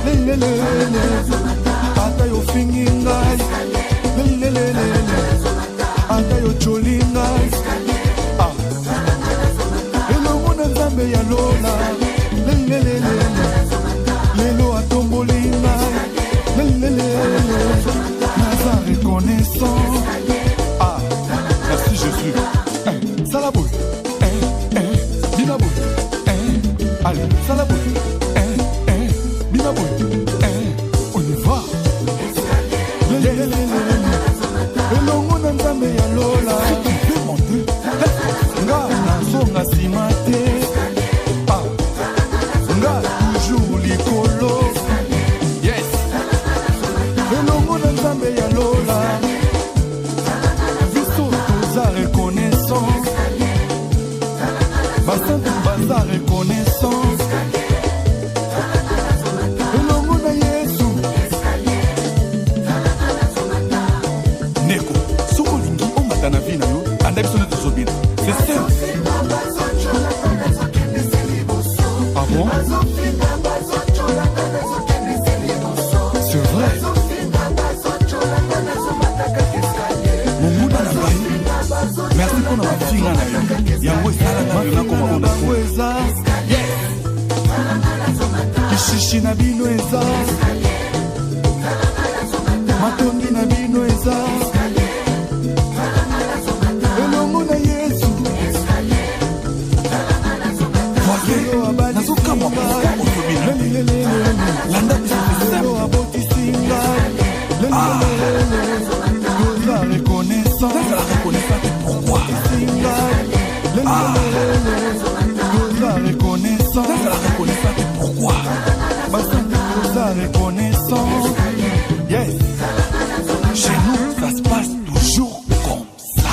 lelelele ata yo fingi ngai lelelele ata yo choli ngai elongo na nzambe ya lola lelelele lelo atomboli ngai lelelele naza reconnaissant merci Jésus salaboy binaboy allez salaboy binaboy on y va elongo na nzambe ya lola nga nazonga nsima te nga toujours likolo yes elongo na nzambe ya lola biso toza reconnaissance basantu baza reconnaissance elongo na yesu neko soko lingi omata na vi na yo anda biso neti tozobina c'est ça. Ah bon? C'est vrai. Monguna na bai. Merci pour notre finga na yo. Yango esala na yo na koma onda kweza. Yes. Kishishi na bino eza. Matongi na bino eza. Elongo na Yesu. Nazuka mwaka otobina landa biselo abotisinga la reconnaissance pourquoi la reconnaissance pourquoi la reconnaissance yes chez nous ça se passe toujours comme ça.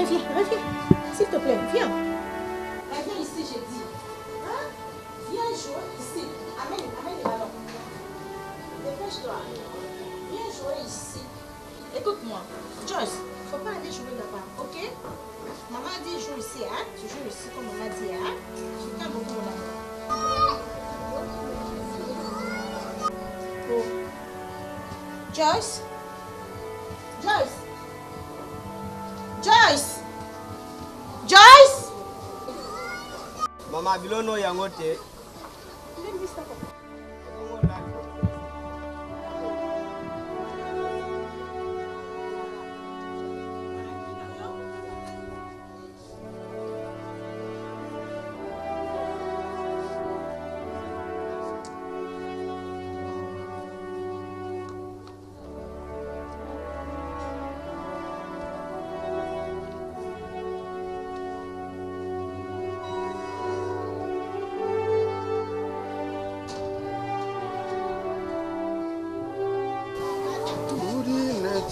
Reviens. S'il te plaît, viens. Viens ici, j'ai dit. Hein? Viens jouer ici. Amène le ballon. Dépêche-toi. Viens jouer ici. Écoute-moi. Joyce, il ne faut pas aller jouer là-bas, ok? Maman a dit joue ici, hein? Tu joues ici comme maman dit, hein? Je t'aime beaucoup là. Oh. Joyce? Joyce? Joyce! Joyce! Mama bilono yangote.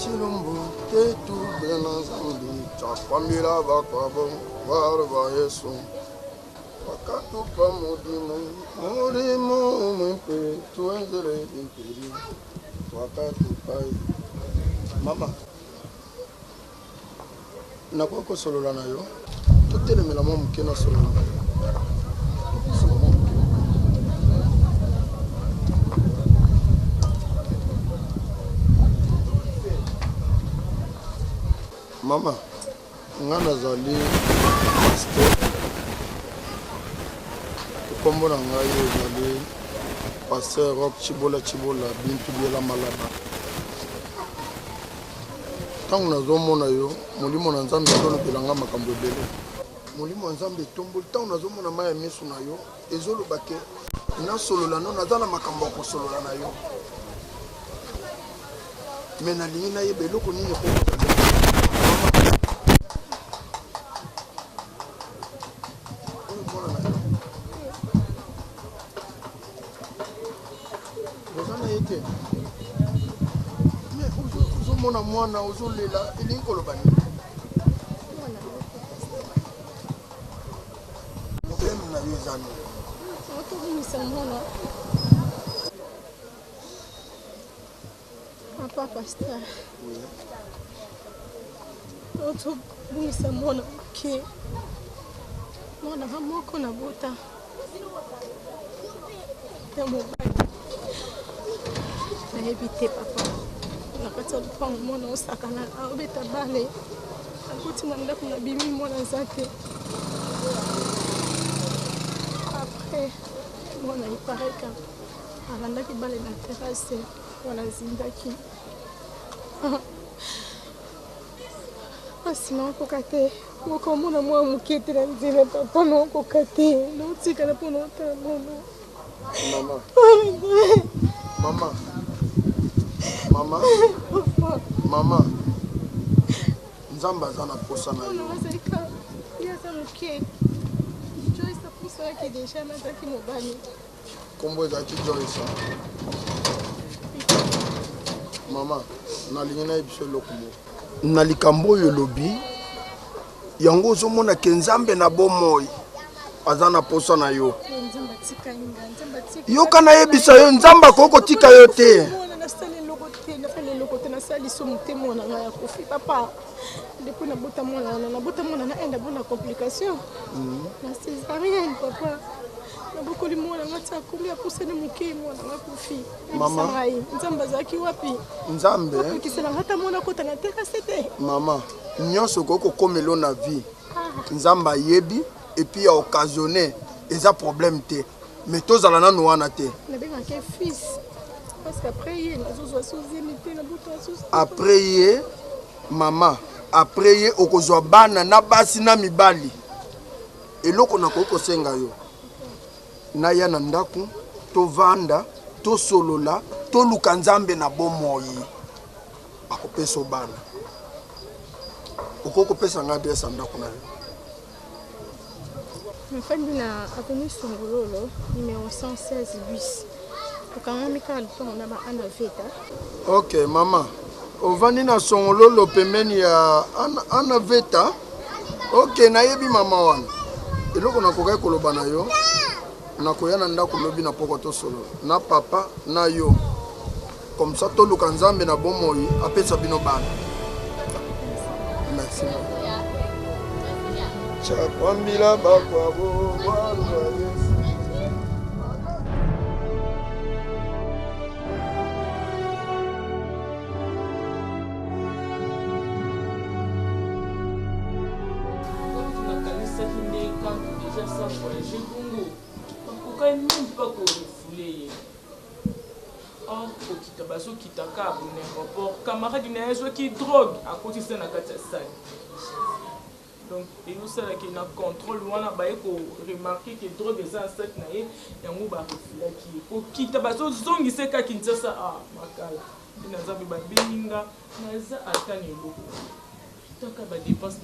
Chilumbu tetu bena zambi chakwamira bakwabo warba Yesu wakatu pamudimo murimo mpe tuenzele dikiri wakatu pai mama nakwako solola na yo tutelemela mo mukena solola na yo Mama, ngana zali pasteur. Kombo na ngai zali pasteur Rock Chibola Bintu Biela Malaba. Tant que nous avons yo, molimo na nzambe azolobelanga makambo ebele. Molimo nzambe tomboli tant nous avons na maya miso na yo, ezoloba ke na solola no naza na makambo ya kosolola na yo. Mais nalingi na yeba eloko nini ko mwana ozolela elingi koloba nini problème na yo eza nini otobimisa mwana papa pasteur otobimisa mwana moke mwana nga moko na bota ya mobali nayebi te papa nakati ya lupango mwana osakana obeta bale akuti na ndako na bimi mwana aza te apres mwana ipareka alandaki bale na terase wana azindaki asi naokoka te okomona mwa moke te na nzela papa naokoka te naotikala mpo naotala mono Mama, nzamba aza na posa na yo. Kombo ezalaki Joyce. Mama, nalingi na yebiso eloko moko. Na likambo oyo lobi, yango ozomona ke nzambe na bomoi aza na posa na yo. Yoka na yebisa yo nzamba akoko tika yo te. Nasaliso motema na ngai ya kofi papa depuis nabota mwana na enda bona complication na césarienne papa nabokoli mwana ngati akomi apusani moke mwana nga kofi mama nzambe azalaki wapi nzambe okisela ngata mwana kota na terase te mama nyonso kokomelo na vie nzambe ayebi et puis a occasionné eza problème te mais tozala nanu wana te nabengaki fils. Parce qu'après, après, maman, après, okozwa bana na basi na mibali. Eloko na koko senga yo. Na ya na ndaku, to vanda, to solola, to luka nzambe na bomoi. Akopeso bana. Okoko pesa nga desa ndaku na yo. Mfandi na avenue Songololo, numéro 116 bis. Ok, maman. Ovani na Songololo pembeni ya ana veta. Ok, nayebi mama wana. Eloko nakokai koloba na yo. Nakoya na ndako lobi na poko to solo. Na papa na yo. Comme ça to luka nzambe na bomoi apesa bino bana. Merci. Chakwambila bakwa bo wa camarade qui drogue à côté de la catastrophe. Donc, il y a un contrôle, on a remarqué que drogue est en sac, il y a un reflet qui est en zone qui s'est Kinshasa à Makala. Il y a un binga, il y a un tant qu'à dépenser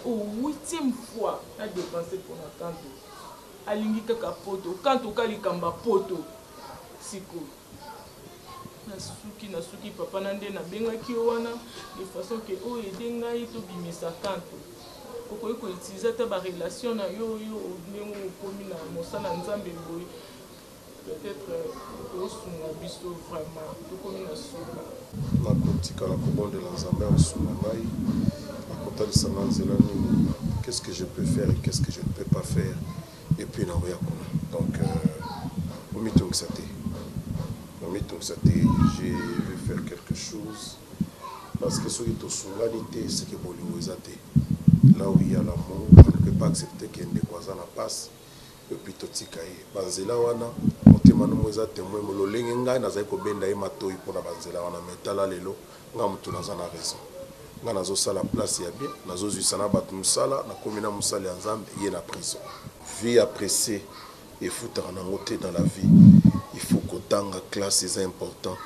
au 8e fois à dépenser pour la canto. À l'ingika poto, quand au kalikamba poto, siko. Nasuki papa nande na benga ki wana de façon que o edenga ito bimisa kanto. Oko ko utiliser ta ba relation na yo ndengo komi na mosala nzambe boy. Peut-être au sunga biso vraiment to komi na soka. Na kotika la kobonde la nzambe au sunga ngai. Qu'est-ce que je peux faire et qu'est-ce que je ne peux pas faire et puis donc je vais faire quelque chose parce que ce qui est souveraineté c'est que là où il y a l'amour on ne peut pas accepter qu'il y ait des voisins à passe et puis totika banzela wana manumu eza témoin mololenge ngai nazali kobenda ye matoi mpona banzela wana metala lelo nga motu naza na raison nga nazosala place ya bien nazozwisa na bato mosala nakomi na mosala ya nzambe ye na prison vie appréciée efutaka nango te dans la vie il faut kotanga classe eza important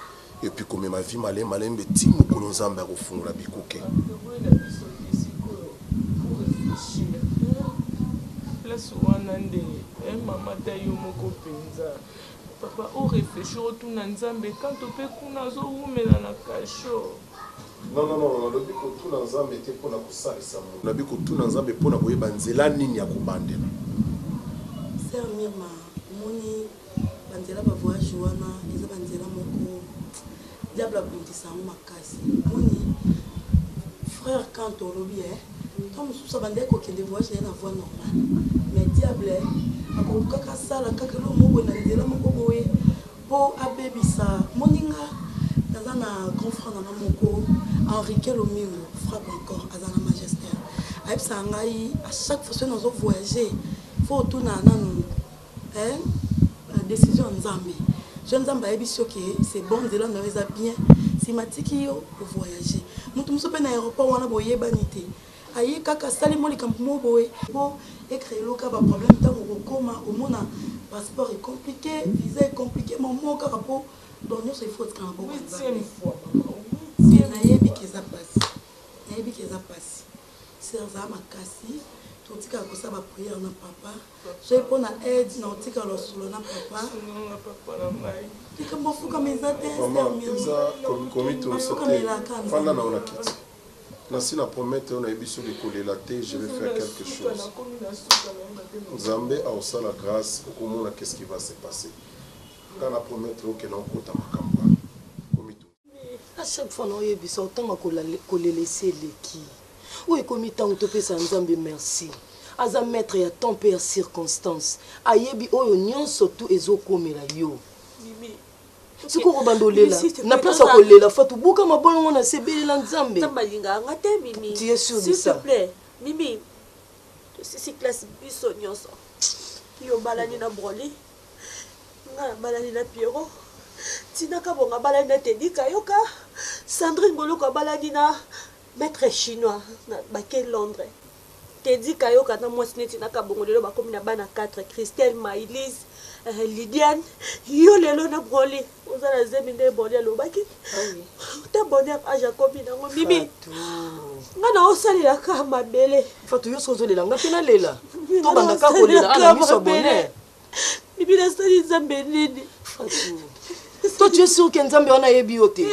et puis komema vie malembe ti mokolo nzambe akofungola bikuke place wana nde mama ta yo moko mpenza papa orefléchir otuna nzambe kanto mpe kuna azowumela na kasho non nalobi kotuna nzambe te mpona kosalisa mo nalobi kotuna nzambe mpona koyeba nzela nini ya kobandela ser mirma omoni banzela bavoyage wana eza banzela moko diable abundisa yango makasi omoni frère kanto olobi ntango mosusu abandeki kokende voyage naye na voie normale mais diable akoki kaka sala kaka eloko moko na nzela moko boye mpo abebisa moninga naza na grand frère nanga moko Henrique Lomingo frappe encore aza na magistère ayebisa ngai à chaque fois soki nazo voyager fo otuna nanu décision nzambe je nzambe ayebi soki c'est bon nzela na yo eza bien nsima tiki yo ovoyager motu mosusu mpe na aéroport wana boyebani te aye kaka asali mo likambo mo boye po écréer loka baproblème ntango okokoma omona passeport est compliqué visa est compliqué mamo kaka mpo donc nyonso ifo otikana nayebi keza pasi serza makasi totikala kosala bapriere na papa soki mpona aide na otikala osolo na papa likambo ofukama eza te fanda na ona kiti nasi na promete oyo nayebi soki kolela te je vais faire quelque chose nzambe aosala grâce okomona qu'est-ce qui va se passer nga na promete okena okota makambo wana komito à chaque fois naoyebisa otanga kolelesi eleki oyo ekomi ntango topesa nzambe merci aza maître ya temps mpe ya circonstance ayebi oyo nyonso tu ezokomela yo sikoyo banda olela na place ya kolela fatu buka mabolongo na sebelela nzambe balinganga te mimi tu es sûr de s'il ça te plaît mimi sisi classe biso nyonso yo balani na broli nga balani na Pierrot tina kabonga balani na Tedika yoka Sandrine Goloko balani na maître chinois na baké Londres Tedika yoka na mwasi neti na kabongo lelo bakomi na bana 4 Christelle Maïlise Lydiane yo lelo na broli ozala zemi nde broli alobaki te bonheur a Jacobi nango mimi nga na osalela ka mabele fatu yo sozolela nga mpe nalela tobanda ka kolela ana miso bonheur bibi nasali nzambe nini toi tu es sûr que nzambe wana yebi yo te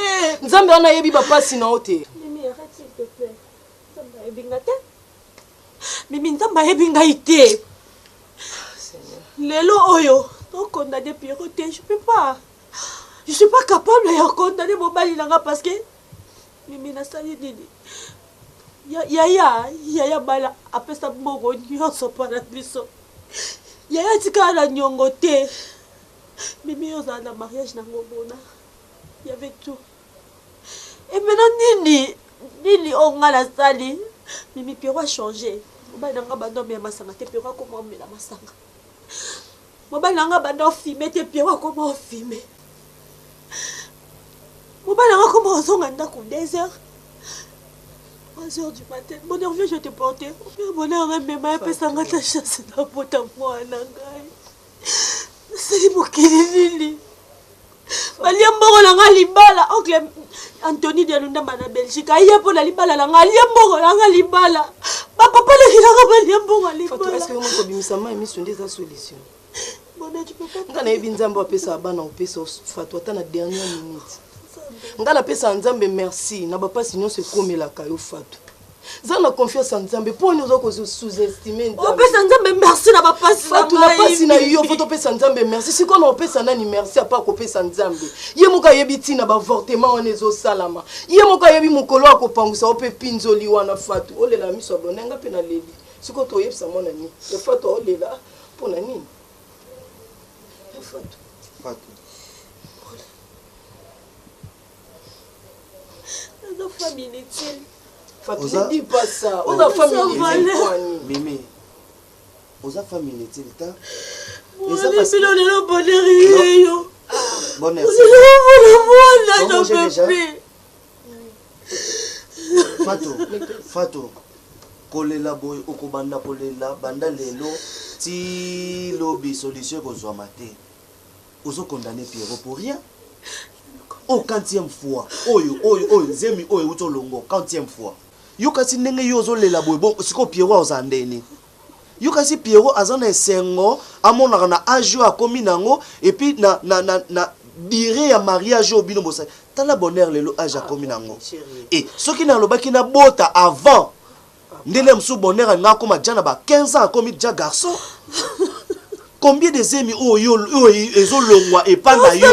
nzambe wana yebi bapasi na yo te mimi arrête s'il te plaît nzambe ayebi nga te mimi nzambe ayebi ngai te lelo oyo tokondamne Pierrot te je suis pas capable ya condamner mobali nanga parce que mimi nasali nini yaya bala apesa mbongo nyonso mpona biso yaya tikala na nyongo te mimi ozala na mariage nango bona y avait tout et maintenant nini onga nasali mimi Pierrot a changé mobali nanga banda omela masanga te Pierrot akoma omela masanga mobali nanga banda ofime te Pierrot akoma ofime mobali nanga akoma ozonga ndako 2 heures 3 heures du matin bonheur viens je te porter bonheur memema epesanga ta chasse na bota mwana ngai nasali mokili nini balia mbongo na nga libala oncle Anthony de Lundamba na Belgique aye mpo na libala na nga alia mbongo na nga libala bapapa lekilanga balia mbongo libala est-ce que vous kobimisa mai miso nde eza solution nga nayebi nzambe apesa bana opesa fatu ata na dernière minute nga napesa nzambe merci na bapasi nyonso ekomelaka yo fatu za na confiance en nzambe mpo ni oza sous-estimer nzambe opesa nzambe merci na bapasi fatu na pasi na yo fo topesa nzambe merci sikoyo na opesa nani merci apa kopesa nzambe ye moko ayebi ntina baavortement wana ezosalama ye moko ayebi mokolo akopangwisa o mpe mpinzoli wana fatu olela miso ya bonenga mpe naleli sikoyo toyebisa mwana nini efatu aolela mpo na nini Fatou. Nos familles inutiles. Fatou, ne dis pas ça. Aux familles inutiles. Mimi. Aux familles inutiles. eza parce que Bilo lelo bonheur yo. bonheur. J'en peux plus. Fatou. Kolela boy okobanda kolela banda lelo ti lobby solution kozwa maté. Ozo condamner Pierrot pour rien. Oh, 40e fois. Oyo, zemi oyo uto longo 40e fois. Yokasi ndenge yozo lela boy bon siko Pierrot ozandeni. Yokasi Pierrot azana esengo amonaka na ajo akomi nango et puis na dire ya mariage au bino bosa. Tala bonheur lelo age akomi nango. Et soki na lobaki na bota avant ndele msu bonheur nga koma jana ba 15 ans akomi déjà garçon. Combien de zemi oyo ezo longwa et pas na yo.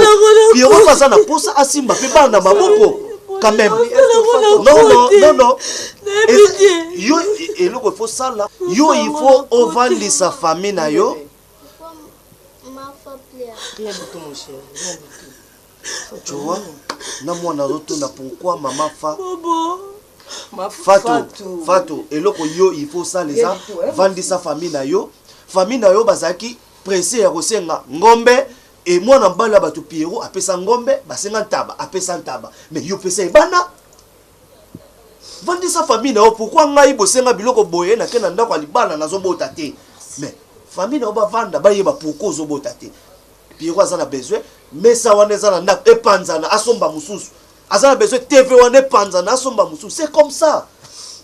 Pierrot paza na posa asimba pe ba na maboko. Quand même. Non. Yo et le faut ça là. Yo il faut ovandi sa famille na yo. Tu vois? Na mwana roto na pourquoi maman fa. Fatou. Et le yo il faut ça les a vandi sa famille na yo. Famille na yo bazaki pressé ya kosenga ngombe et moi na mbala batu Pierrot apesa ngombe basenga ntaba apesa ntaba mais yo pesa ebana vandi sa famille na yo pourquoi ngai bosenga biloko boye na kena ndako libana nazo bota te mais famille na yo ba vanda ba yeba pourquoi zo bota te Pierrot azana besoin mais ça wana ezana ndako epanzana asomba mususu azana besoin TV wana epanzana asomba mususu c'est comme ça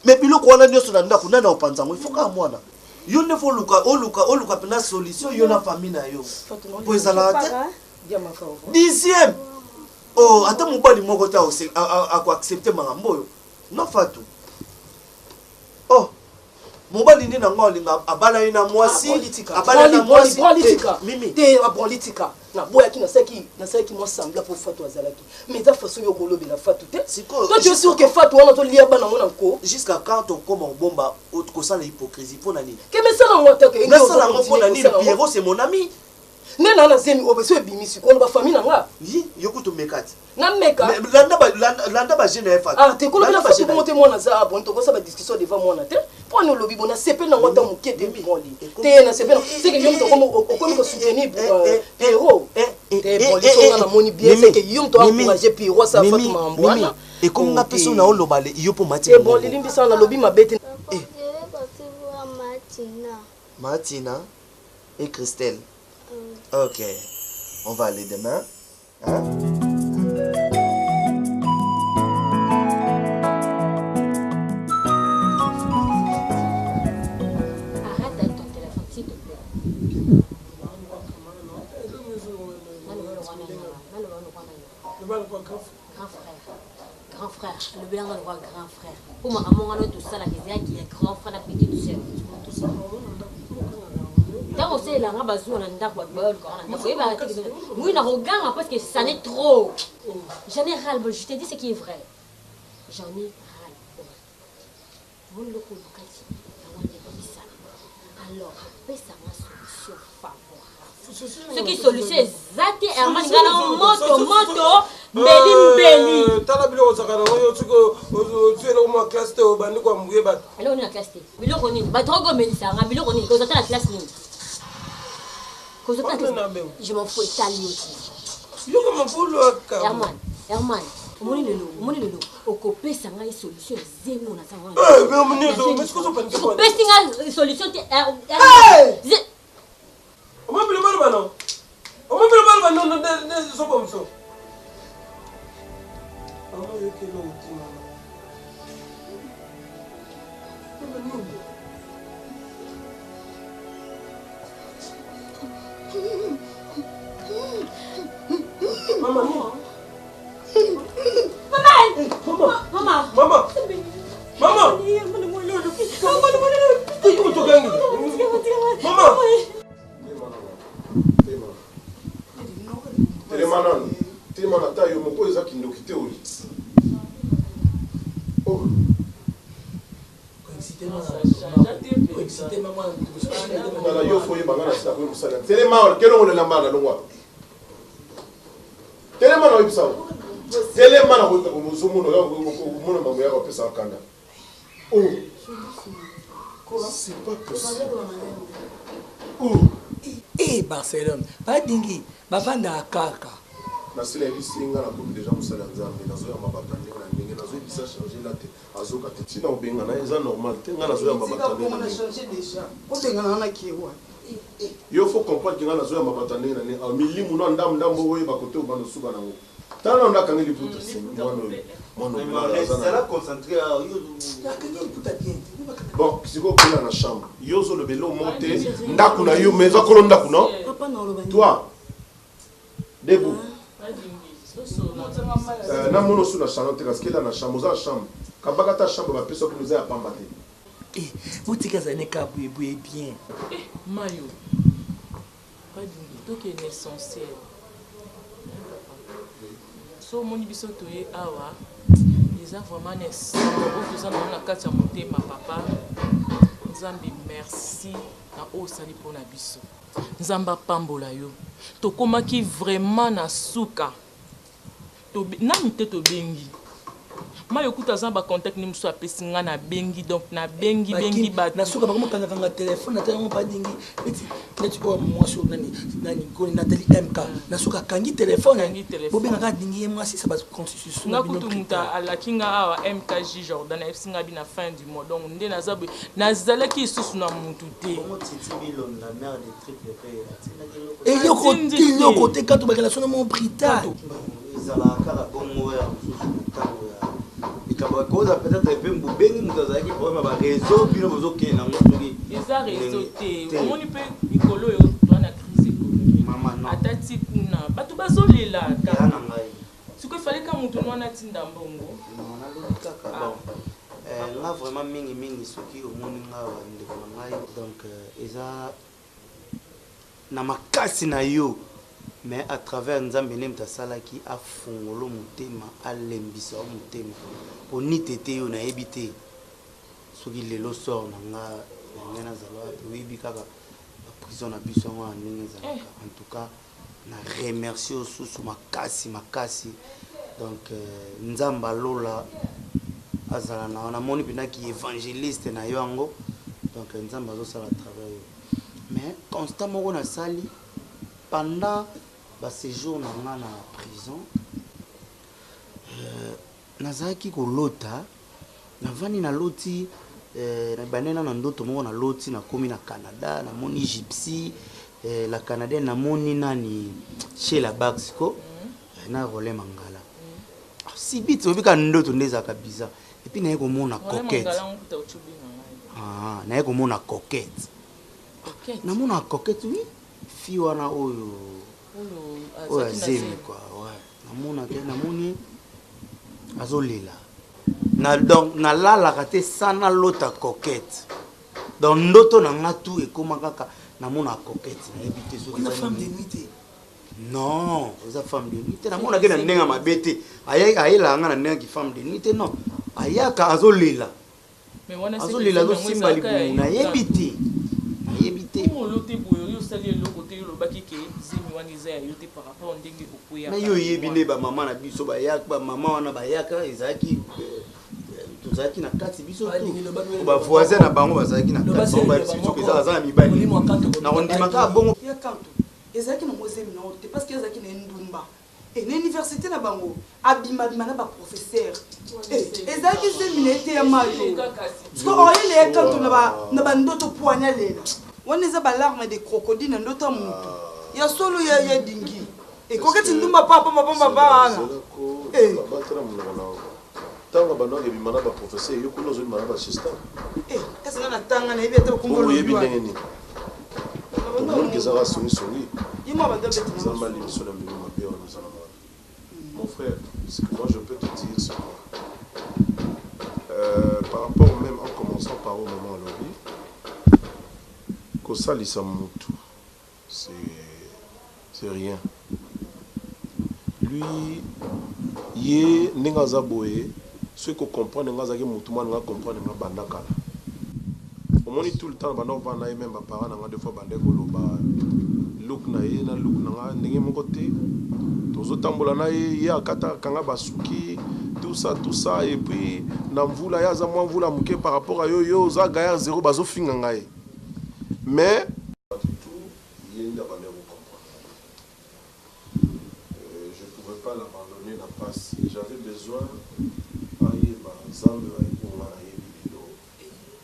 mais biloko wana nyoso na ndako nana opanzango il faut ka mwana yo ne faut oluka pena solution yo na famille na yo po ezala te 10e oh ata mobali moko ta ako accepter makambo yo no Fatou oh mobali ni na ngolinga abala ina mwasi abala na mwasi mimi te ba politika na boya ki na saki moi sembla pour Fatou azalaki mais ta façon yo kolobi na Fatou te toi tu es sûr que Fatou wana to lia bana ngona ko jusqu'à quand on comme bomba ko ça l'hypocrisie pour nani que mais ça na ngota que mais ça na ngona nani Pierrot c'est mon ami nena na zemi obeso ebimisi ko ba famille na nga yi yokuto mekati na meka landa ba jeune fa ah te ko la Fatou ko monter moi na za bon to ko ça ba discussion devant moi na te pour nous lobi bona sepe na ngota muke de bimoli te na sepe c'est que yom to ko soutenir Pierrot te poliso na moni bien c'est que yom to encourager Pierrot ça Fatou mambwana et comme na personne na olobale yo po mati e bon lilimbi ça na lobi mabete Martina et Christelle. Ok, on va aller demain. Hein? Arrête avec ton téléphone, s'il te plaît. Grand frère, le bilan de voir grand frère. Pour moi, tout ça, la qui est grand frère, la petite sœur. Tant que c'est là, on a besoin d'un oui, on regarde parce que ça n'est trop. J'en ai ras-le-bol, je te dis ce qui est vrai. J'en ai ras-le-bol. Mon loco, alors, après ça, ma solution favorable. Ce qui est solution exacte, Herman, il y a un moto, beli. Tala bilo osakana oyo tuko tuela uma classe te obandi kwa mbuye bat. Alors on est en classe te. Bilo koni, ba trop melisa, nga bilo koni, ko zata la classe ni. Ko zata je m'en fous Italie aussi. Yo ko mafulu aka. Herman, omoni lelo, okope sanga solution zemo na sanga. Mais omoni lelo, mais ce que ça pense quoi? Pestinga solution te Omo bilo balba non. Omo bilo balba non de so comme ça. C'est pas possible. Eh, Barcelone. Pas dingue. Bavanda kaka. nasila ebisinga na komi deja mosala ya nzambe nazoyamba bato ndenge na ndenge nazoyebisa change la te azoka te ntina obenga na eza normal te nga nazoyamba bato yo faut comprendre ke nga nazoyamba bato ndenge na ndenge milimu no ndambo oyeba kote obanda osuka nango tala na ndakanga liputa bon sikoyo okenda na chambre yo ozolobela omo te ndako na yo mais ezakolo ndako no toi debout namona osu na chambre te kasi kela na chambre oza na chambre kabaka ta chambre bapesa okino eza ya pamba te botika ezali ka boyeboye bien mayo badingi tokende essentiel so omoni biso toye awa eza vraiment na esango oyo toza nango na kati ya motema papa nzambe merci na oyo osali mpona biso nzambe apambola yo tokomaki vraiment na suka nani te tobengi mayo kuta aza bacontact ni mosu apesi nga na bengi donc na bengi bato nasuka bakomokangakanga telefone natayango badingi neti oyo mwasi oyo nani Nathalie MK nasuka akangi telefone bobengaka adingi ye mwasi sa baconstitution nga kutu moto alaki nga awa MKJ Jordan ayebisi nga bi na fin du mois donc nde naza boye nazalaki lisusu na motu te eloko te kato barelation na mo brita ezalaka kaka bongo ya mosusu ntango ya likambo yakoza peut-être epe mobengi moto azalaki problème ya bareseau bino bozokende nango soki eza réseau te omoni mpe mikolo oyo toa na crise économique ata ti kuna bato bazolelaka na ngai sikoyo efaleka moto no wana tinda mbongo nalobi kaka bon nga vraiment mingi soki omoni nga ndeko na ngai donc eza na makasi na yo mais à travers nzambe nde moto asalaki afungolo motema alembisa o motema ponite te yo nayebi te soki lelo sor na nga ndenge nazala wapi oyebi kaka baprison na biso yango na ndenge ezalaka en tout cas na remercie osusu makasi donc nzambe alola azala na namoni mpendaki évangéliste na yo yango donc nzambe azosala travers yo mais constant moko nasali pendant séjour na nga na prison nazalaki kolota navandi naloti na banena na ndoto moko naloti nakomi na Canada namoni gypsy la canadienne namoni nani chez la Baxco na Rolé Mangala si bit obika ndoto ndezaka bizarre et puis naye komona coquette naye komona coquette namona coquette oui fi wana oyo oyo azemi quoi ouais namoni azolela donc nalalaka te sana lota coquette donc ndoto na nga tu ekoma kaka namona coquette nayebi te soki femme de nuit te non eza femme de nuit te namonaki na ndenge ya mabe te ayelaka nga na ndenge ki femme de nuit te non ayaka azolela azosimba libumu nayebi te na yo oyebi nde bamama na biso bamama wana bayaka ezalaki tozalaki na kati biso bavoisin na bango bazalaki na kati aza na mibali na kondimaka bongo ezalaki na mozemi na oyo te parce que ezalaki na endumba na université na bango abimabima na baprofesseur ezalaki zemi na ete ya mayo siko oyele ye kanto na bandoto poigna lela wana eza balarme de crocodile na ndoto ya motu ya solo ya dingi ekoketi ndumba papapapamba wana ntango bando ebima na baprofesseur yo kuna ozobima na basystem esanga na tanga nayebi ata oyebi ndenge nini tomoniki ezaka songisongi yemabadabetnzamba libiso na mbino mabe wana ozana mwana mon frère ce que moi je peux te dire c'est quoi par rapport même en commençant par au moment alobi kosalisa mutu c'est rien lui ye ndenge aza boye soki kocomprendre nga azalaki mutu mwana nga comprendre nga banda kala omoni tout le temps banda kovanda ye même baparent na nga deux fois bande koloba look na ye na look na nga ndenge moko te tozotambola na ye akataka nga basuki tout ça et puis na mvula ye aza mwa mvula moke par rapport à yo oza gaillard zéro bazofinga nga ye mais ye nde pas l'abandonner la passe. J'avais besoin d'aller dans Zambie, pour aller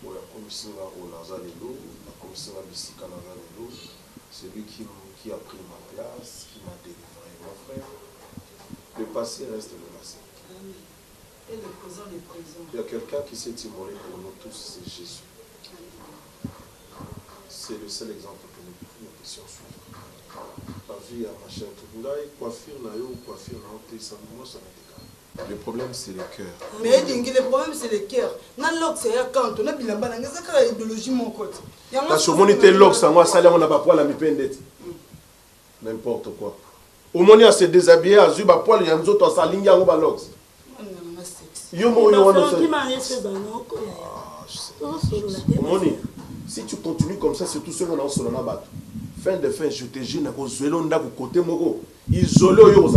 pour la commission au Lazarelo, la commission à Bissika Lazarelo. C'est lui qui a pris ma place, qui m'a délivré. Mon frère, le passé reste le passé. Et le présent, le présent. Il y a quelqu'un qui s'est immolé pour nous tous, c'est Jésus. C'est le seul exemple que nous puissions suivre. La vie à machin, tout le coiffure, ça ne. Le problème, c'est le cœur. Mais le problème, c'est le cœur. Dans l'autre, c'est quand on a bien la idéologie, mon côté. La chaumonité, l'autre, ça m'a salé, on n'a pas poil à mi pendette. N'importe quoi. Au moment où on s'est déshabillé, à Zuba poil, il y a un autre, on s'aligne à l'autre. Si tu continues comme ça, c'est tout ce qu'on a en solo. Fin de fin, je te jure, à cause de l'onda côté moko, isolé au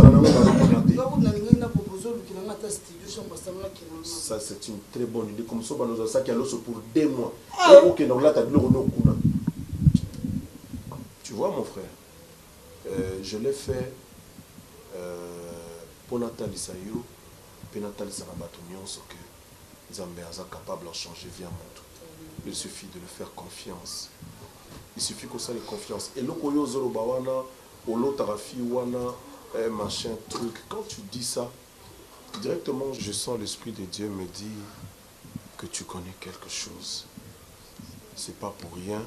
ça, c'est une très bonne idée. Comme ça, nous avons ça qui a l'os pour 2 mois. Tu vois, mon frère, je l'ai fait pour Nathalie Sayo, pour Nathalie Sanabatonion, ce que Zambé est capable de changer via mon tout. Il suffit de le faire confiance. Il suffit qu'on ait confiance. Et l'okoyo zoro bawana, ou l'otarafi wana, machin truc. Quand tu dis ça, directement, je sens l'Esprit de Dieu me dire que tu connais quelque chose. C'est pas pour rien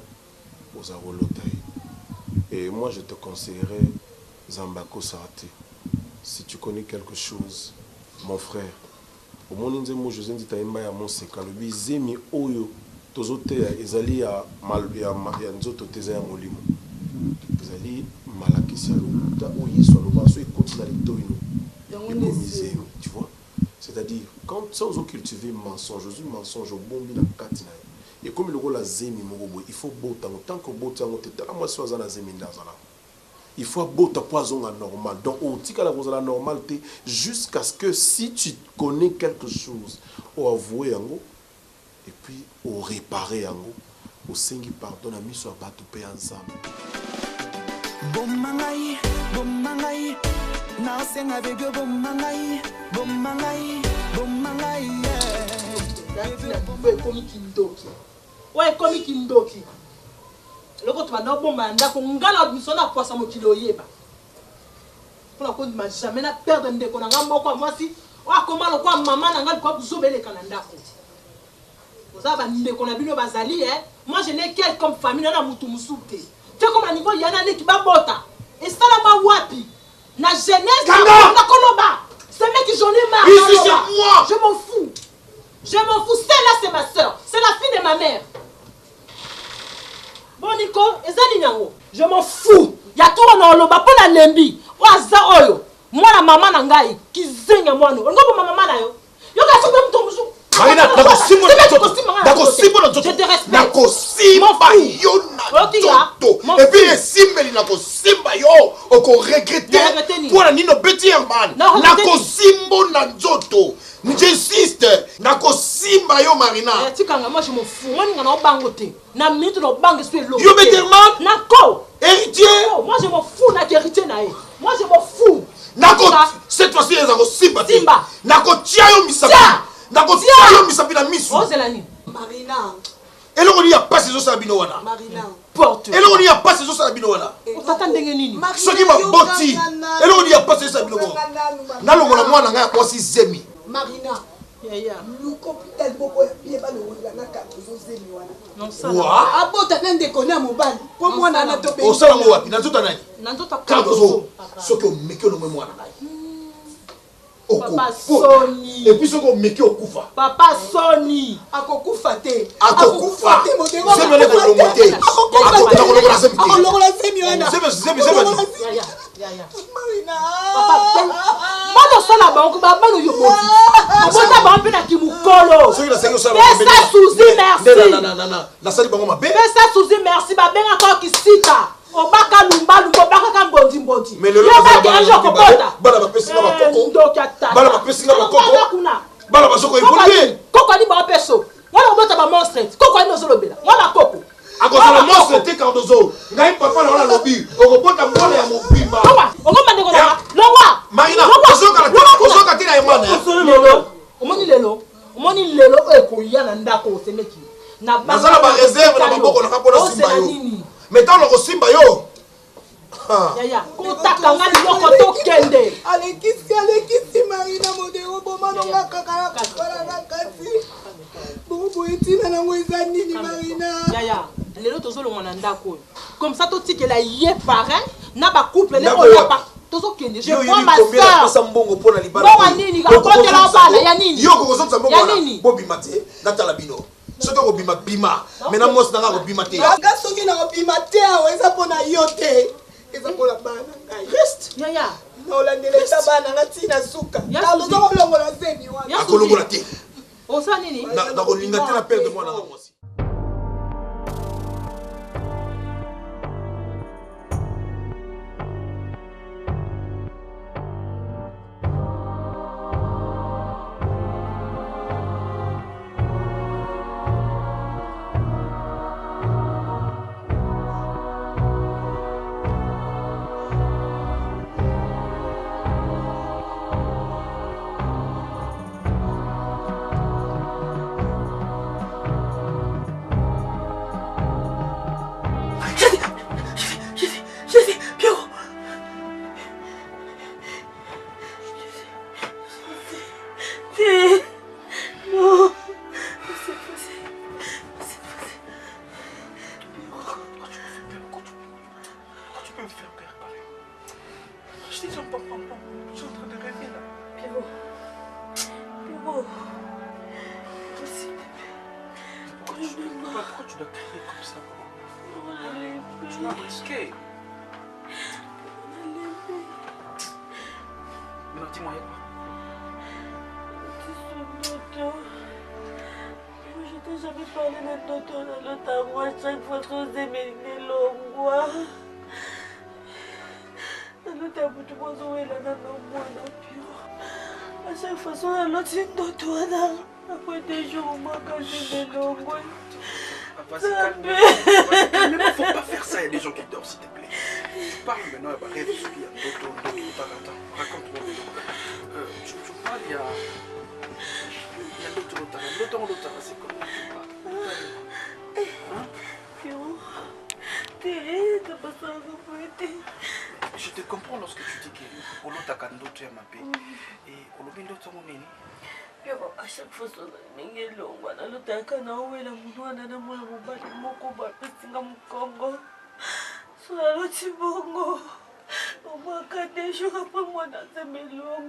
aux arolotaï. Et moi, je te conseillerais Zambako Sarate. Si tu connais quelque chose, mon frère, au moment où je dis taïmba ya monseka, le bizemi oyo tozote ezali ya mal ya nzoto teza ya molimo. Ezali malakisi ya lokuta oyi so lobaso ekoti na litoino. Tu vois? C'est-à-dire, quand sans cultiver mensonge, mensonge au bon na katina. Et comme le rôle la zemi mogobo, il faut beau tant que beau temps tete la moi so za na zemi ndazala. Il faut beau ta poison normal. Donc on tika la la normalité jusqu'à ce que si tu connais quelque chose, au avouer yango et puis au réparer yango, au sengi pardon à miso abatu pe ensemble. Bommangai, bommangai, na senga bebe bommangai, bommangai, bommangai. Comme Kindoki. Ouais, comme Kindoki. Le côté va d'abord mandar com ngala biso na poisa mokilo yeba. Pour la cause ma jamais na perdre ndeko na ngambo kwa mwasi. Wa koma lo kwa mama na ngali kwa kuzobele kananda ko. Oza ba ndeko na bino bazali moi je n'ai qu'elle comme famille na mutu musute. Tu comme à niveau yana neki ba bota. Et ça là ba wapi. Na jeunesse na koloba. C'est mec qui j'en ai marre. Ici c'est moi. Je m'en fous. Je m'en fous, celle-là c'est ma soeur. C'est la fille de ma mère. Bon Nico, je m'en fous. Il y a tout en oloba pour la lembi. Oaza oyo. Moi la maman nangai qui zenga moi no. Ngo maman na yo. Yo ka so même tomzu. Marina, d'accord, Simon. Je te respecte. D'accord, Simba yo na toto. Et puis Simba li nako Simba yo oko regretter. Pour la nino beti man. Nako Simbo na nzoto. J'insiste, nako Simba yo Marina. Moi je m'en fous. Moi n'ai pas bangoté. Na minute no bangue sur l'eau. Yo Betterman. Nako. Héritier. Moi je m'en fous na héritier na e. Moi je m'en fous. Nako cette fois-ci les nako Simba. Simba. Nako tia yo misapi. Nako tia yo misapi na misu. Oh c'est la nuit. Marina. Et là on y a pas ces os abino wana. Marina. Porte. Et là on y a pas ces os abino wana. On t'attend ndenge nini? Ce qui m'a botti. Et là on y a pas ces os abino wana. Na longo la mwana nga kwa si zemi. Marina. Yeah. Nous comptons beaucoup de bien le wana ka zemi wana. Non ça. Wa abota nende kona mobali. Pour moi na to be. O sala ngo wapi? Na nzota nani? Na nzota kadozo. Soki o meki no mwana. Papa Sony. Et puis ce qu'on met qui au kufa. Papa Sony. Akokufa te. Akokufa. C'est le le monter. Marina. Papa. Moi non ça là-bas on va pas nous yoboti. On va pas peine qui mukolo. Soki la sengo ça. Fais ça souzi merci. Non. La sali bango mabe. Fais ça souzi merci ba ben encore qui sita. Obaka lumba obaka ka mbondi. Mais le bala bapesi na bakoko. Bala bapesi na bakoko. Bala basoko évoluer. Koko ni ba peso. Wala obota ba monstre. Koko ni ozolobela. Wala koko. Akosa monstre te Cardozo. Ngai papa na wala lobi. Okobota mbona ya mobimba. Ogo mande ko na. Lowa. Marina, ya na ndako osemeki nazala ba réserve na maboko na kapona simba yo mais tant loko simba yo yaya kotakanga biloko tokende alekisi marina modero bomanonga kaka na kasi boboye ntina nango eza nini marina yaya lelo tozolongwa na ndako oyo comme ça totikela ye parrain na bacouple le oyo tozokende je prends ma sœur mbongo mpona libala bongo nini akotela obala ya nini yo kokosotsa mbongo ya nini bobima te natala bino soki okobima bima mena mosi nanga kobima te aka soki na kobima te awa eza mpona yo te eza mpona bana ngai yaya naolandela eza bana nga ntina suka toza kolongola zemi wana akolongola te osala nini nakolinga te na perde mwana nga mwasi Pourquoi tu dois crier comme ça? Tu m'as risqué. Mais non, dis-moi, je t'ai jamais parlé de Toto dans le temps. Moi, chaque fois que j'ai mis les longues, dans le temps où tu m'as joué là, dans le mois, à chaque fois, sur la lotte, c'est Toto, après des jours, moi, quand j'ai des longues. Vas-y, calme-moi, faut pas faire ça, il y a des gens qui dorment, s'il te plaît. Tu parles maintenant, il y a rêve, il y a Toto, attends, raconte-moi. Tu parles, il y a l'autre, c'est comment tu parles? Hein? Je te comprends lorsque tu dis que l'autre a kandoto ya mabe. Et olobi ndoto monene. À chaque fois, je suis long. Je suis long. Je suis long.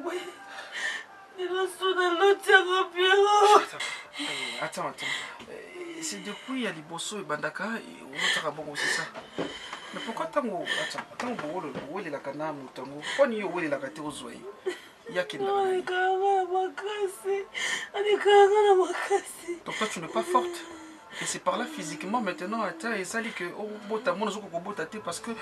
Attends. C'est depuis il y a des bossos et bandaka et on a bon aussi ça. Mais pourquoi tango attends où est la canne tango? Pourquoi ni où est la gâteau aux oeils? Donc toi tu n'es pas forte. Et c'est par là physiquement maintenant attends et ça dit que oh bota mon zoko bota te parce que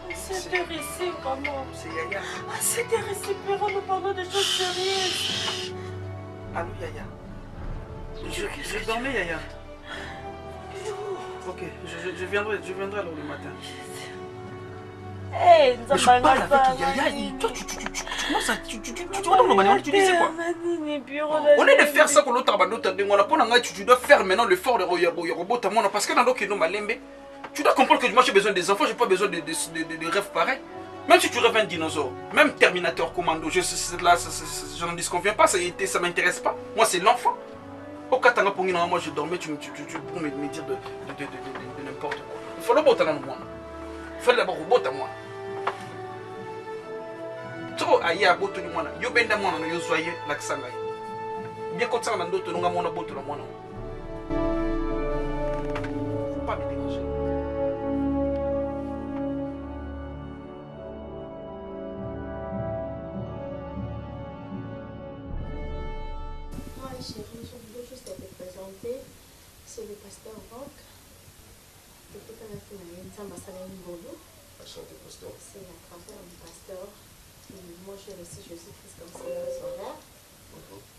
c'est ici maman. C'est Yaya. C'est ici Pierrot, nous parlons de choses sérieuses. Allô Yaya. Je dormais Yaya. Ok, je viendrai alors le matin. Hey, mais je parle avec Yaya, toi tu commences à tu disais quoi? On est de faire ça pour l'autre tu dois faire maintenant l'effort de robot à moi parce que dans l'autre malembe, tu dois comprendre que moi j'ai besoin des enfants, j'ai pas besoin de rêves pareils. Même si tu rêves un dinosaure, même Terminator Commando, je n'en disconviens pas, ça m'intéresse pas. Moi c'est l'enfant. Au cas où moi je dormais, tu peux me dire de n'importe quoi. Il faut le robot à moi. Il faut d'abord robot à moi. Trop aïe à boto du moine, yo benda moine, yo soyez l'accent. Bien quand ça on a d'autres, nous avons boto le moine. Faut pas me déranger. Moi chérie, je voulais juste te présenter. C'est le pasteur Rock. Depuis qu'on a fait la Bolo. C'est la grand-père du pasteur. Et moi je reçu Jésus-Christ comme Seigneur et Sauveur.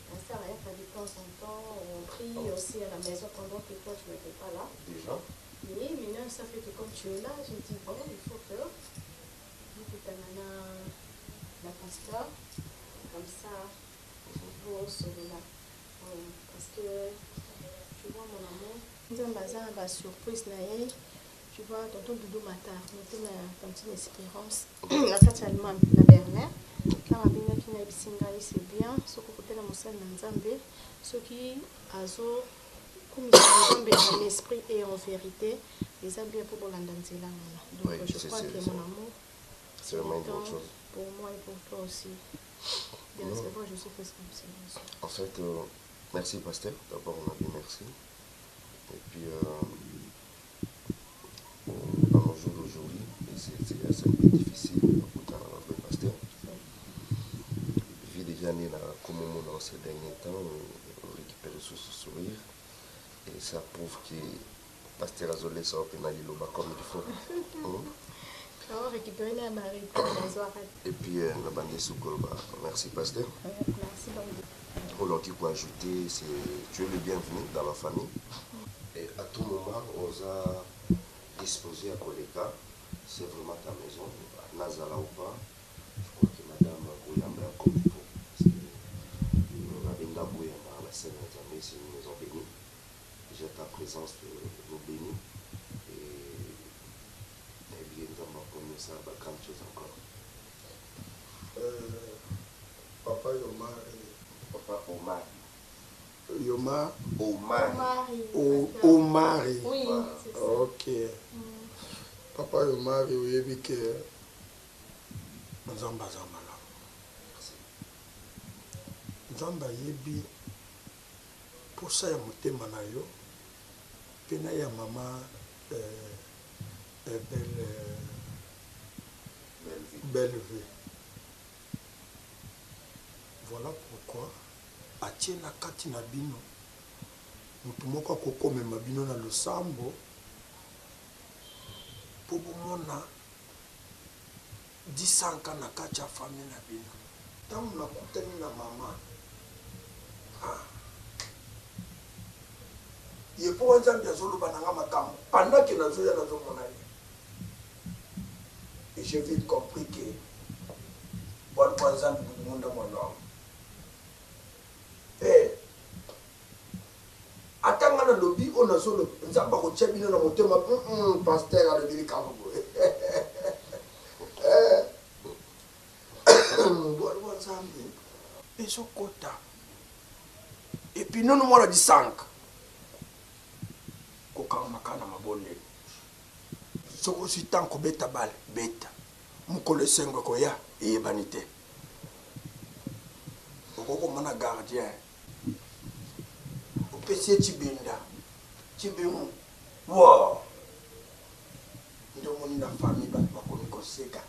Ma soeur, de temps en temps, on prie aussi à la maison pendant que toi tu n'étais pas là. Déjà? Oui, maintenant ça fait que comme tu es là, j'ai dit bon, il faut que tu la pasteur, comme ça, on peut sauver là. parce que tu vois mon amour nzambe aza na basurprise na ye tu vois tonton Doudou Matar mete na petite espérance na kati ya limambi na Berlin kaka abengaki na yebisi ngai c'est bien soki okotela mosali na nzambe soki azokomisa nzambe en esprit et en vérité eza bien mpo bolanda nzela wana donc Oui, je crois que mon amour c'est vraiment une bonne chose. pour moi et pour toi aussi. Bien, c'est vrai, je sais que c'est comme ça. En fait, merci pasteur, d'abord on a dit merci. Et puis, dans nos jours d'aujourd'hui, c'est un peu difficile pour le pasteur. Vie déjà né comme on dans ces derniers temps, on récupère ce sourire. Et ça prouve que le pasteur Azolé sort pénal comme il faut. Et puis, la bande Soukolba. Merci, pasteur. Merci beaucoup. On qui peut ajouter, tu es le bienvenu dans la famille. Et à tout moment, on a disposé à Koleka. C'est vraiment ta maison. Nazala ou pas. Je crois que madame Gouyamba comme il faut. Parce que Rabinda Gouyamba, la scène de c'est une maison bénie. Déjà ta présence nous bénit. Et bien, nous avons connu ça, quelque chose encore. Papa Yomar. Papa Omar. Yomar. Omar. Omar. Oui, c'est ça. Ok. Papa Yomar, oui, oui, que Nzamba Zambala. Nzamba yebi pour ça ya motema na yo pena ya mama belle vie. Voilà pourquoi atie na kati na bino mutu moko akokomema bino na losambo mpo bomona disanka na kati ya famille na bino ntango nakutani na mama ye mpo wanzambe azoloba na nga makambo pendant ke nazoya nazomona ye et j'ai vite compris que wana wanzambe bumunda mwana wangu atanga na lobi o nazolo nzambe akotia bino na motema paster alobi likambo boye wana wanzambe ezokota epuis nono mwana disanka kokanga makana mabondeli soki osi ntango kobeta bale beta mokolo esengo koya eyebani te okokomona gardien opesi ye cibinda cibimu wa nde omoni na famille bato bakomi koseka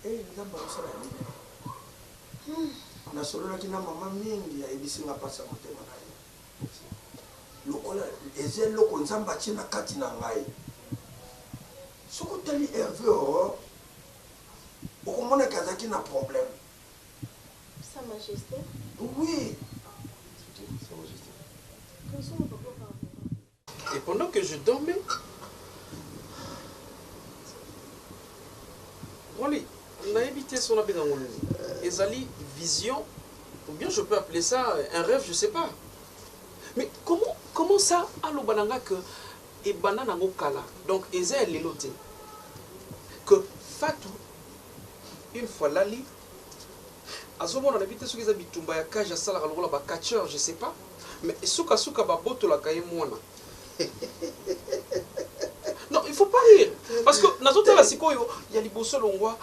nzambe akosala nini nasololaki na mama mingi ayebisinga mpasi ya motema na ye lokola eza eloko nzambe atie na kati na ngai soki otali herve okomonaki azalaki na problème. Sa Majesté. Oui. Et pendant que je dormais, on a évité son habit dans mon Ezali vision, ou bien je peux appeler ça un rêve, je sais pas. Mais comment ça, allo bananga que et banana kala, donc Ezel leloté, que Fatou, une fois lali, azomona on a évité ce qu'ils habitent tumba ya kaja sala kalola ba catcheur, je sais pas. Mais suka ba boto la kaye mwana. Non, il faut pas rire. Parce que dans toute la sikoyo, il y a les bossons longwa,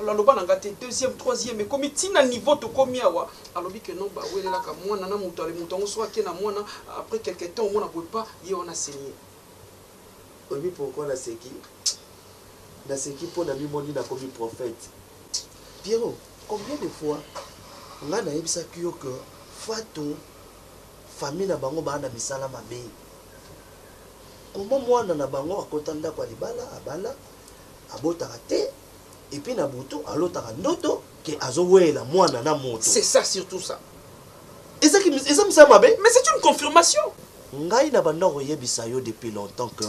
la loba n'a gâté deuxième, troisième, mais comme il a niveau de combien wa, alors que non, bah ouais là comme moi, nana mouton, les moutons soit qui na moi, après quelques temps, on n'a pas, y on a saigné. Oui, pourquoi la séki? La séki pour la mimoni n'a comme prophète. Pierrot, combien de fois on a naïb sa que Fatou, famille na bango ba na misala mabe. Comment moi na bango akotanda kwa libala abala abotaka te et puis na butu alotaka ndoto ke azowela mwana na moto. C'est ça surtout ça. Et ça misa mabe? Mais c'est une confirmation. Ngai na banda koyebisa yo depuis longtemps que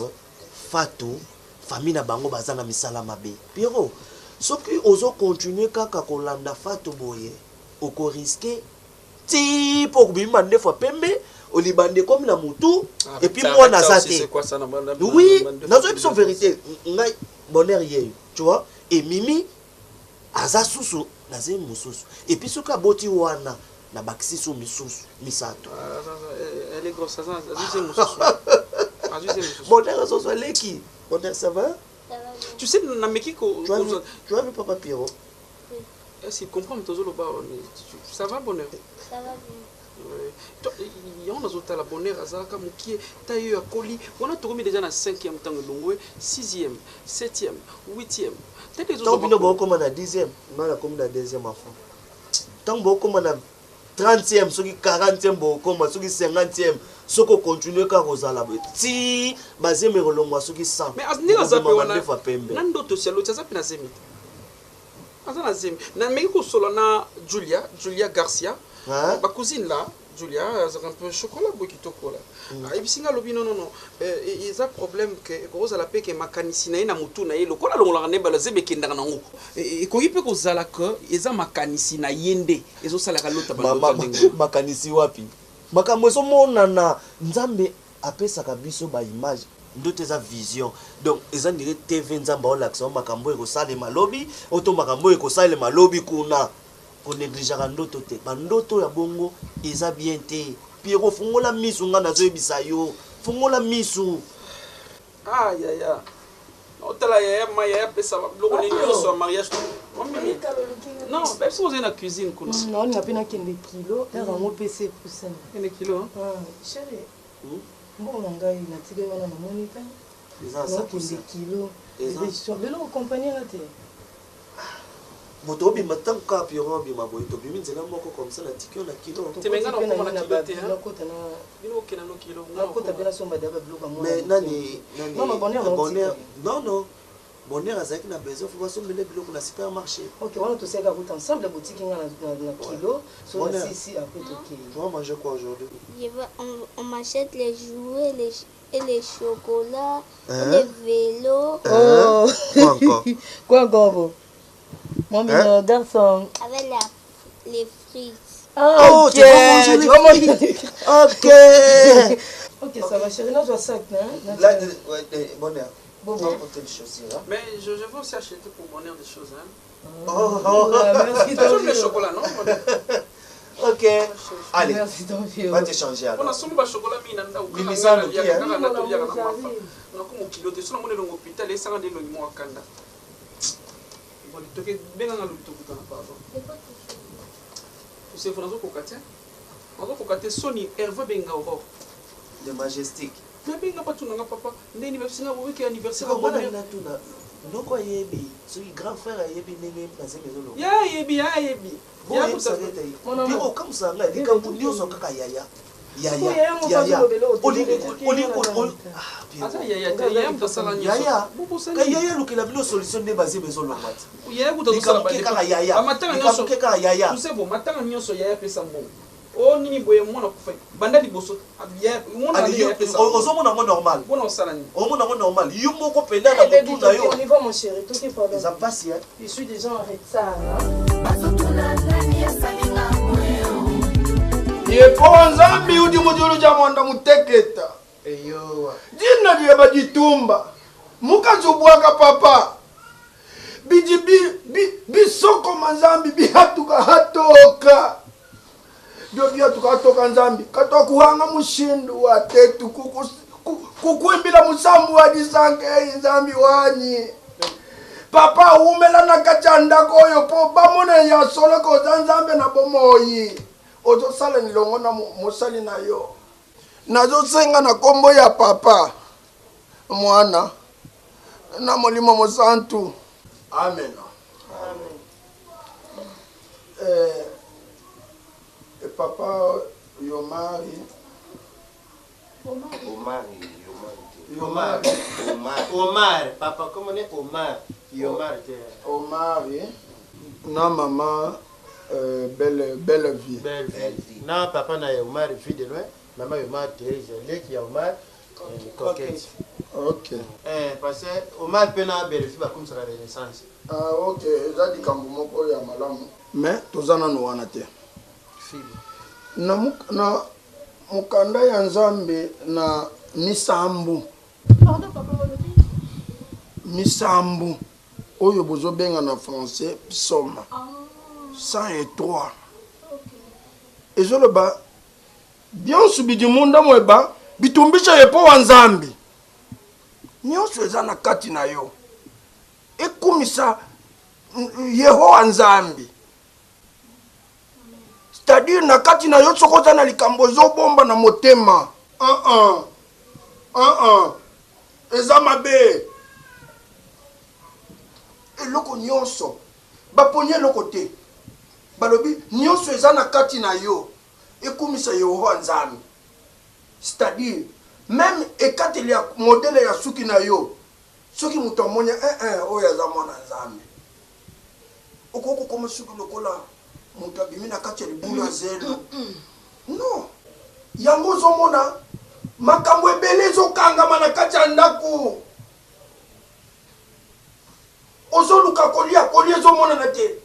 Fatou famille na bango bazanga misala mabe. Pierrot, soki ozo continuer kaka kolanda Fatou boye oko risquer ti po kubima nde fois pembe olibande comme la mutu et puis moi na ça oui nazo ebiso vérité ngai bonheur yeyo tu vois et mimi aza susu naze mususu et puis soka boti wana na bakisi so misusu misato elle est grosse ça c'est mususu bonheur so leki bonheur ça va tu sais na mekiko tu as vu papa Pierrot est-ce qu'il comprend toujours le bas ça va bonheur ça va bien on a zota la bonheur azaka mukie tayo ya koli on a trouvé déjà na 5e tango longwe 6e 7e 8e peut-être donc bino boko na 10e na comme na 2e enfant tant boko na 30e soki 40e boko ma soki 50e soko continuer ka rozala ti bazeme rolongwa soki 100 mais aznika zape wana nando to sialo tsazape na zemi azana zemi na meko solo na Julia Garcia ma cousine là Julia c'est un peu chocolat boki tokola et puis singa lobi non ils a problème que rosa la pe que makanisi na mutu na ye lokola longola ne bala zebe kenda na ngo et ko yipe ko zala que ils a makanisi na yende ezo sala ka lota ba makanisi wapi makambo so monana nzambe apesaka biso ba image ndoto eza vision donc eza ndire TV nzamba o l'action makambo eko sale malobi oto makambo eko sale malobi kuna ko négligeaka ndoto te ba ndoto ya bongo eza bien te Pierrot fungola misu nga nazo ebisa yo fungola misu ya otala ya maya pesa loko ni nyonso ya mariage non parce que na cuisine kuna non na pena kende kilo era ngo PC pousin kende kilo chérie bon ngai na tige wana na monika eza kende kilo eza sur le compagnie là te moto bima tanka Pierrot bima boy to bimi nzela moko comme ça na tiki na kilo temenga na koma na kilo te na kota na bino kena no kilo na kota bela somba d'aba bloka moi mais nani non bonheur non bonheur azaki na besoin faut passer mele biloko na supermarché OK on to seka route ensemble la boutique na kilo so na ici après OK tu vas manger quoi aujourd'hui on m'achète les jouets et les chocolats les vélos quoi encore moi mes garçons avec les frites OK tu vas manger OK OK ça va chérie non je sac hein là bonheur bon mais je vais aussi acheter pour bonheur des choses merci toujours le chocolat non OK allez va te changer alors on a somba chocolat mina nda ukanga ya kanga na to ya na mafa on a comme kilo de solo monelo hôpital et ça ngande lo mo akanda bon toke benga ngalo to kutana pardon c'est français ko katia on va kokate Sony Hervé benga oro de majestic mais benga pas tout nga papa ndeni ba singa bo week anniversaire ko bana na tuna ndoko yebi so grand frère yebi nene place maison ya yebi ya ko sa tete biro comme ça nga dikambu nyoso kaka yaya yaya lukela bino solution nde baze bezolongwati matanga nyonso yaya apesa mbongo o nini boye mwana kufa banda liboso ozomona ngo normal omona ngo normal yo moko penda na motu na yo eza mpasi je suis déjà en retard yepo nzambi udi mujulu ja mwanda muteketa jina diye bajitumba mukazubwaka papa bisoko manzambi bihatuka hatoka byo byatuka hatoka nzambi katokuhanga mushindu wa tetu kukwimbila musambu wa disanke nzambi wanyi papa umela na kachanda koyo po bamone ya solo ko nzambe na bomoyi ozo sala nilongo na mosali na yo nazo senga na kombo ya papa mwana na molimo mosantu amen papa Yomari Omar papa comment on est Omar Omari na maman belle vie. Non, papa n'a Omar, fille de loin. Maman Omar, Thérèse, qui a Omar, coquette. Ok. Parce que Omar peut n'a belle fille comme ça la renaissance. Ah, ok. J'ai dit quand vous m'avez malamu. Mais, tous en ont un athée. Fille. na mukanda ya nzambe na misambu. Pardon, papa, misambu oyo bozobenga na français psaume 103 ezoloba byonso bidi munda mweba bitumbisha yepo wa nzambe nyonso eza na kati na yo ekumisa yehowa nzambe c'est-à-dire na kati na yo soko oza na likambo ozobomba na motema eza mabe eloko nyonso baponye eloko te balobi nyonso eza na kati na yo ekumisa yehowa nzambe c'est-à-dire même ekateli ya modele ya suki na yo soki moto amonya oyo aza mwana nzambe okoko koma suki lokola moto abimi na kati ya libulu ya zelo non yango ozomona makambo ebele ezokangama na kati ya ndako ozoluka kolia ezomonana te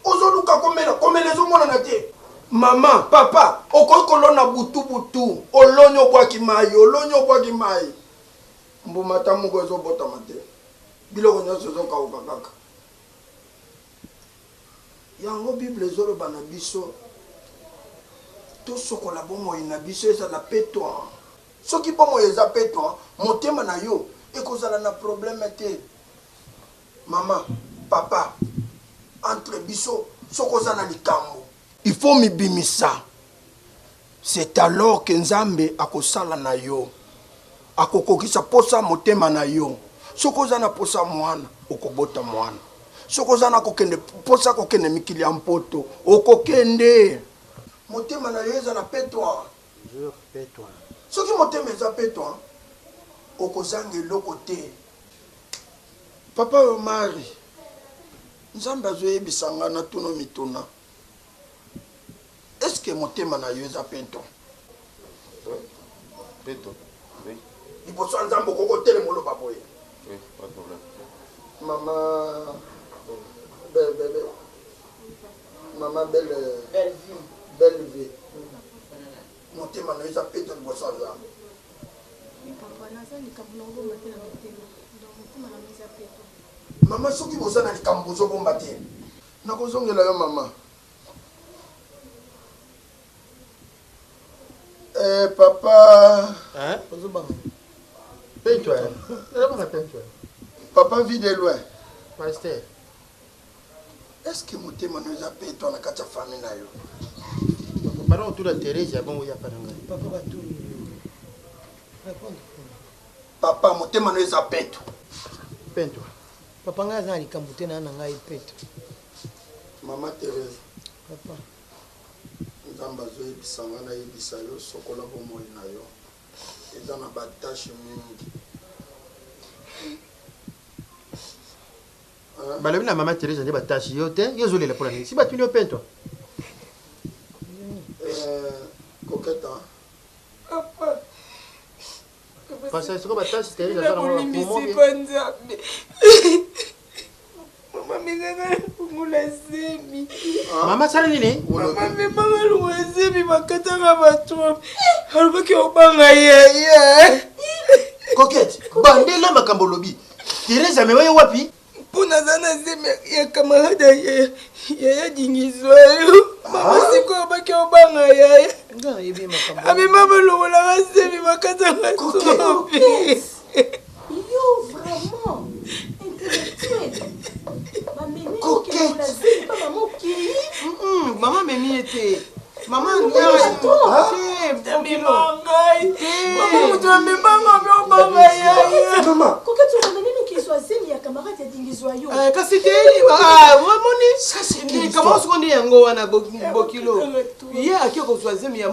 ozoluka komela ezomonana te mama papa okoki kolona butu olonyi obwaki mai mbuma ta moko ezobotama te biloko nyonso ezokauka kaka yango bible ezoloba na biso tosokola bomoi na biso ezala petwa soki bomoi eza petwa motema na yo ekozala na problème te mama papa entre biso sokoza na likambo il faut mibimisa c'est alors que nzambe akosala na yo akokokisa posa motema na yo sokoza na posa mwana okobota mwana sokoza na kokende posa kokende mikili ya mpoto okokende motema na yo eza na petwa soki motema eza petwa okozanga eloko te papa Omari nzambe azoyebisanga na tuno mituna est-ce que motema na yo eza petwa liboso ya nzambe okokotelema oloba boye mama belle vie motema na yo eza petwa liboso ya nzambe mama soki boza na likambo bozobomba te nakozongela yo mama papa papa vit de loin est-ce que motema no eza petwa na kati ya famille na yo pardon otula Thérèse ya bongo ya pananga papa motema no eza petwa papa ngai aza na likambo te na ngai petwa mama Thérèse papa nzambe azoyebisa ngai nayebisa yo sokola bomoi na yo eza na batashe mingi balobi na mama Thérèse nde batashe yo te yo ozolela mpola nini si batuni yo petwa koketa pasa soko batashe Thérèse aza na nzambe mama minganga ngula semi mama sala nini mama mimanga lungwa semi bakatanga bato alobaki obanga yaya kokete bandela makambo lobi Thérèse amewa yo wapi mpona aza na semi ya camarade yaya dingizwayo mama sikoyo baki obanga yaya amema balongolanga semi bakatanga sopi yo vraiment intellectuel maman memi ete maman kasi teyeli wamoni kama sokondi yango wana bokilo ye aki kozwa zemi ya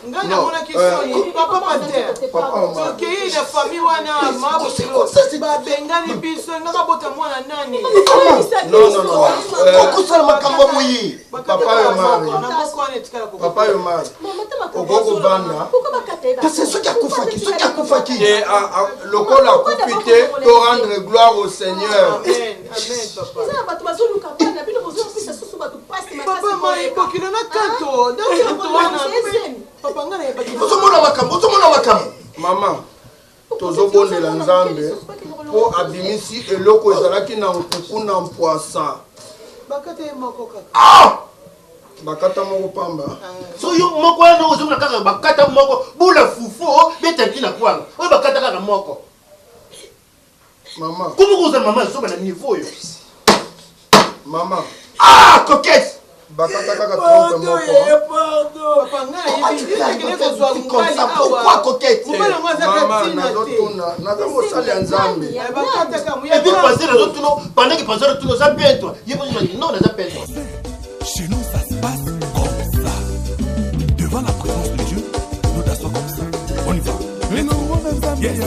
ngai namonaki soni papa pater tokei na famille wana mabokilo babengani biso nga babota mwana nani okosala makambo moyi papa yo mari okokobanda kasi soki akufaki Faki. Et le col a coupé pour rendre gloire au Seigneur. Amen, papa. Papa, ma epokilo na kanto. Papa, ngana epokilo. Ozomona makambo. Maman, tozobondela Nzambe po abimisi eloko ezalaki na nkuku na mpwasa. Bakata moko kaka. Bakata moko pamba. So yo moko wana ozomona kaka bakata moko bula fufu betaki na kwanga. Oyo bakata kaka moko. Maman. Comment vous avez maman soba na niveau yo? Maman. Ah, coquette. Bakata kaka trompe moko. Pardon. Papa ngai comme ça. Pourquoi coquette? Maman, nazotuna sali ya Nzambe. Et puis passer les autres tours pendant que passer les tours ça peine toi. Il faut dire non, ça peine toi. Chez nous, ça se passe comme ça. Devant la présence de Dieu, nous t'assois comme ça. On y va. Yes.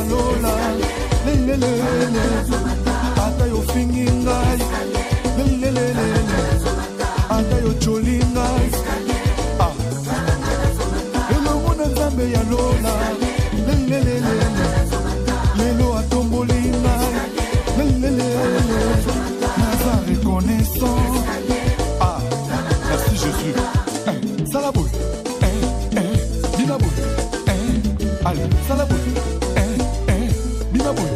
Merci Jésus. Salaboui. Dinaboui. Allez, Salaboui. Dinaboui.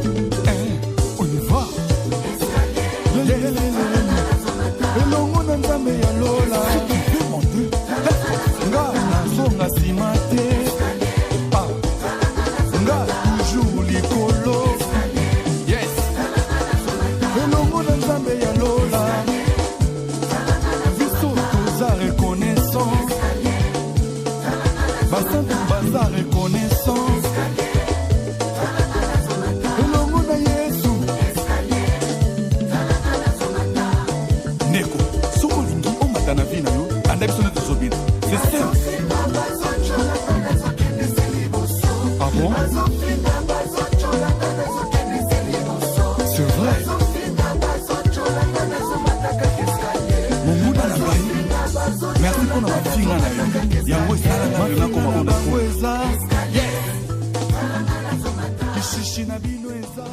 On y va. Elongo na nzambe ya lola. Nga nazonga nsima te. Nga toujours likolo. Yes. Elongo na nzambe ya lola. Biso toza reconnaissant. Basantu baza reconnaissant. Elongo na Yesu. Neko, soko lingi omata na vi na yo, anda biso nete zobina. C'est ça. Ah bon? C'est vrai. Momuda na ngai. Merci pour notre finga na yo. Yango esala na yo na koma ona. Yes. Kishishi na bino eza.